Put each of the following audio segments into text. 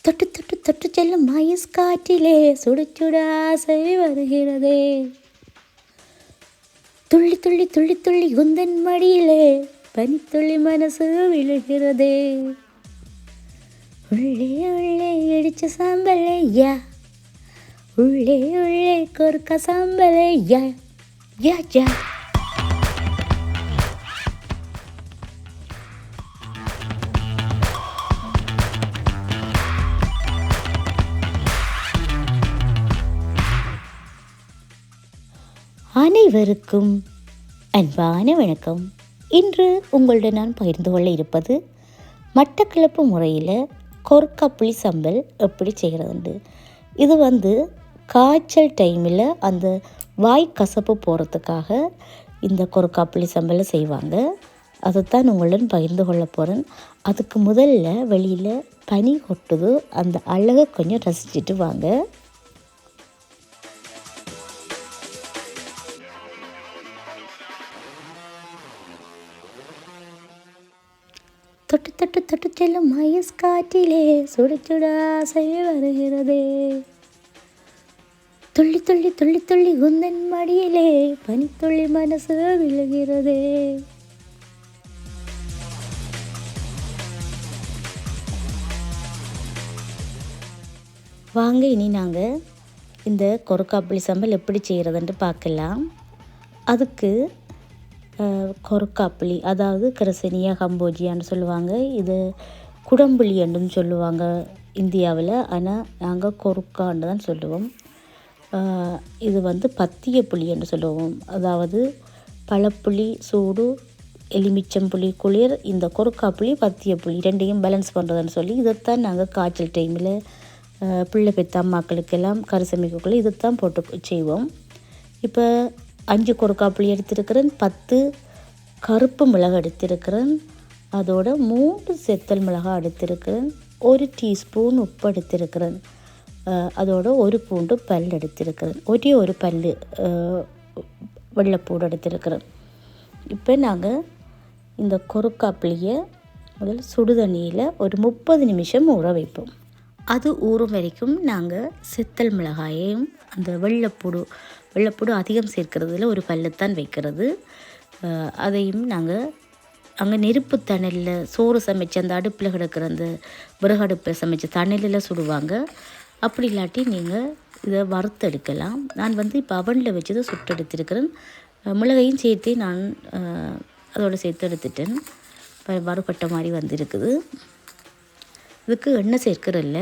தொட்டு தொட்டு தொட்டு செல்லும் மயஸ் காற்றிலே சுட சுட ஆசை வருகிறதே. துள்ளி துள்ளி துள்ளி துள்ளி உந்தன் மடியிலே பனித்துள்ளி மனசு விழுகிறதே. உள்ளே உள்ளே இடிச்ச சாம்பலே யா, உள்ளே உள்ளே கொருக்கா சாம்பலே யா யா யா. அனைவருக்கும் அன்பான வணக்கம். இன்று உங்களுடன் நான் பகிர்ந்து கொள்ள இருப்பது மட்டக்களப்பு முறையில் கொரக்கா புளி சம்பல் எப்படி செய்கிறதுண்டு. இது காய்ச்சல் டைமில் அந்த வாய் கசப்பு போகிறதுக்காக இந்த கொரக்கா புளி சம்பலை செய்வாங்க. அதைத்தான் உங்களுடன் பகிர்ந்து கொள்ள போகிறேன். அதுக்கு முதல்ல வெளியில் பனி கொட்டுது, அந்த அழகை கொஞ்சம் ரசிச்சுட்டு வாங்க. தொட்டு தொட்டு தொட்டு செல்லும் மயஸ் காற்றிலே சுட சுட ஆசை வருகிறதே. துள்ளி துள்ளி துள்ளி துள்ளி உந்தன் மடியிலே பனித்துள்ளி மனசு விழுகிறதே. வாங்க, இனி நாங்கள் இந்த கொரக்கா புளி சம்பல் எப்படி செய்கிறதுன்ட்டு பார்க்கலாம். அதுக்கு கொரக்கா புளி, அதாவது கிரசினியா கம்போஜியான்னு சொல்லுவாங்க. இது குடம்புளி என்றும் சொல்லுவாங்க இந்தியாவில். ஆனால் நாங்கள் கொரக்கான்னு தான் சொல்லுவோம். இது பத்திய புளி என்று சொல்லுவோம். அதாவது பழப்புளி சூடு, எலுமிச்சம்புளி குளிர். இந்த கொரக்கா புளி பத்திய புளி ரெண்டையும் பேலன்ஸ் பண்ணுறதுன்னு சொல்லி இதைத்தான் நாங்கள் காய்ச்சல் டைமில் பிள்ளை பெற்ற அம்மாக்களுக்கெல்லாம் கரிசமைக்குள்ளே இதைத்தான் போட்டு செய்வோம். இப்போ 5 கொரக்கா புளி எடுத்திருக்கிறேன், 10 கருப்பு மிளகு எடுத்திருக்கிறேன், அதோட 3 செத்தல் மிளகாய் எடுத்திருக்கிறேன், 1 டீஸ்பூன் உப்பு எடுத்திருக்கிறேன், அதோட 1 பூண்டு பல் எடுத்திருக்கிறேன், ஒரே ஒரு பல் வெள்ளைப்பூடு எடுத்திருக்கிறேன். இப்போ நாங்கள் இந்த கொரக்கா புளியை முதல் சுடுதண்ணியில் ஒரு 30 நிமிஷம் ஊற வைப்போம். அது ஊறும் வரைக்கும் நாங்கள் செத்தல் மிளகாயையும் அந்த வெள்ளைப்பூடு அதிகம் சேர்க்கறதுல ஒரு பல்லுத்தான் வைக்கிறது. அதையும் நாங்கள் அங்கே நெருப்பு தணலில் சோறு சமைச்சு அந்த அடுப்பில் கிடக்கிற அந்த விறகு அடுப்பில் சமைச்ச தணலில் சுடுவாங்க. அப்படி இல்லாட்டி நீங்கள் இதை வறுத்தெடுக்கலாம். நான் இப்போ அவனில் வச்சு தான் சுட்டு எடுத்திருக்கிறேன். மிளகையும் சேர்த்து நான் அதோடு சேர்த்து எடுத்துட்டேன். வறுபட்ட மாதிரி வந்திருக்குது. இதுக்கு எண்ணெய் சேர்க்கிறதில்ல.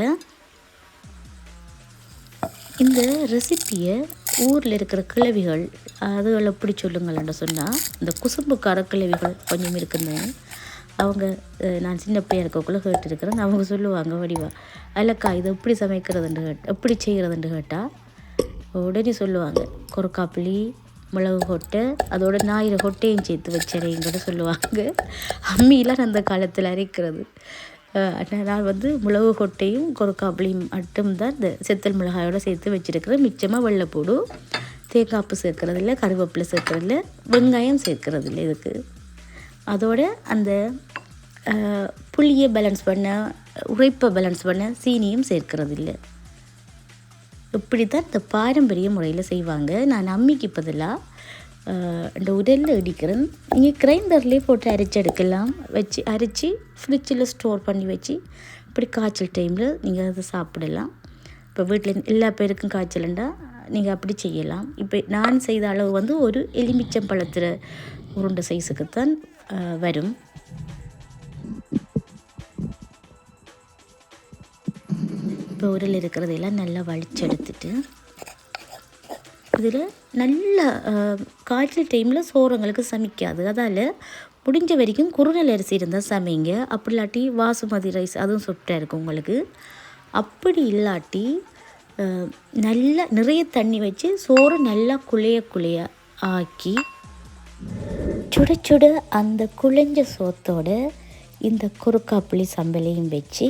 இந்த ரெசிப்பியை ஊரில் இருக்கிற கிழவிகள் அதுகளை எப்படி சொல்லுங்களேன்னு சொன்னால், இந்த குசும்புக்கார கிழவிகள் கொஞ்சம் இருக்குங்க. அவங்க நான் சின்ன பிள்ளையா இருக்கக்குள்ளே கேட்டுருக்கிறேன். அவங்க சொல்லுவாங்க வடிவா, அல்லக்கா இதை எப்படி சமைக்கிறதுன்னு எப்படி செய்கிறதுன்னு கேட்டால் உடனே சொல்லுவாங்க, கொரக்கா புளி மிளகு கொட்டை அதோட ஞாயிறு கொட்டையும் சேர்த்து வச்சரையும் சொல்லுவாங்க. அம்மியெலாம் அந்த காலத்தில் அரைக்கிறது. நான் மிளகு கொட்டையும் கொரக்கா புளியும் மட்டும்தான் இந்த செத்தல் மிளகாயோடு சேர்த்து வச்சுருக்கிறேன். மிச்சமாக வெள்ளைப்பூடு, தேங்காய்ப்பு சேர்க்கறதில்ல, கருவேப்பிலை சேர்க்கறதில்ல, வெங்காயம் சேர்க்கறதில்ல இதுக்கு. அதோட அந்த புளியை பேலன்ஸ் பண்ண, உரைப்பை பேலன்ஸ் பண்ண சீனியும் சேர்க்கறதில்லை. இப்படி தான் இந்த பாரம்பரிய முறையில் செய்வாங்க. நான் அம்மிக்கு பதிலாக இந்த உடலில் இடிக்கிறேன். நீங்கள் கிரைண்டர்லேயே போட்டு அரைச்சி எடுக்கலாம். வச்சு அரைச்சி ஃப்ரிட்ஜில் ஸ்டோர் பண்ணி வச்சு இப்படி காய்ச்சல் டைமில் நீங்கள் அதை சாப்பிடலாம். இப்போ வீட்டில் எல்லா பேருக்கும் காய்ச்சலுண்டா நீங்கள் அப்படி செய்யலாம். இப்போ நான் செய்த அளவு ஒரு எலுமிச்சம் பழத்தில் உருண்டை சைஸுக்குத்தான் வரும். இப்போ உருள் இருக்கிறதெல்லாம் நல்லா வலிச்செடுத்துட்டு இதில் நல்ல காய்ச்சல் டைமில் சோறுங்களுக்கு சமைக்காது. அதால் முடிஞ்ச வரைக்கும் குறுநெல் அரிசி இருந்தால் சமைங்க. அப்படி இல்லாட்டி பாசுமதி ரைஸ், அதுவும் சொப்டாக இருக்கும் உங்களுக்கு. அப்படி இல்லாட்டி நல்லா நிறைய தண்ணி வச்சு சோறு நல்லா குழைய ஆக்கி சுட சுட அந்த குழைஞ்ச சோத்தோட இந்த கொரக்கா புளி சம்பலையும் வச்சு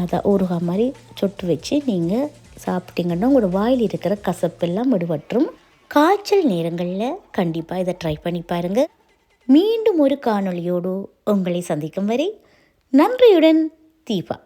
அதை ஊறுகாய் மாதிரி சொட்டு வச்சு நீங்கள் சாப்பிட்டீங்கன்னா உங்களோட வாயில் இருக்கிற கசப்பெல்லாம் விடுபற்றும். காய்ச்சல் நேரங்களில் கண்டிப்பாக இதை ட்ரை பண்ணி பாருங்கள். மீண்டும் ஒரு காணொளியோடு உங்களை சந்திக்கும் வரை நன்றியுடன் தீபா.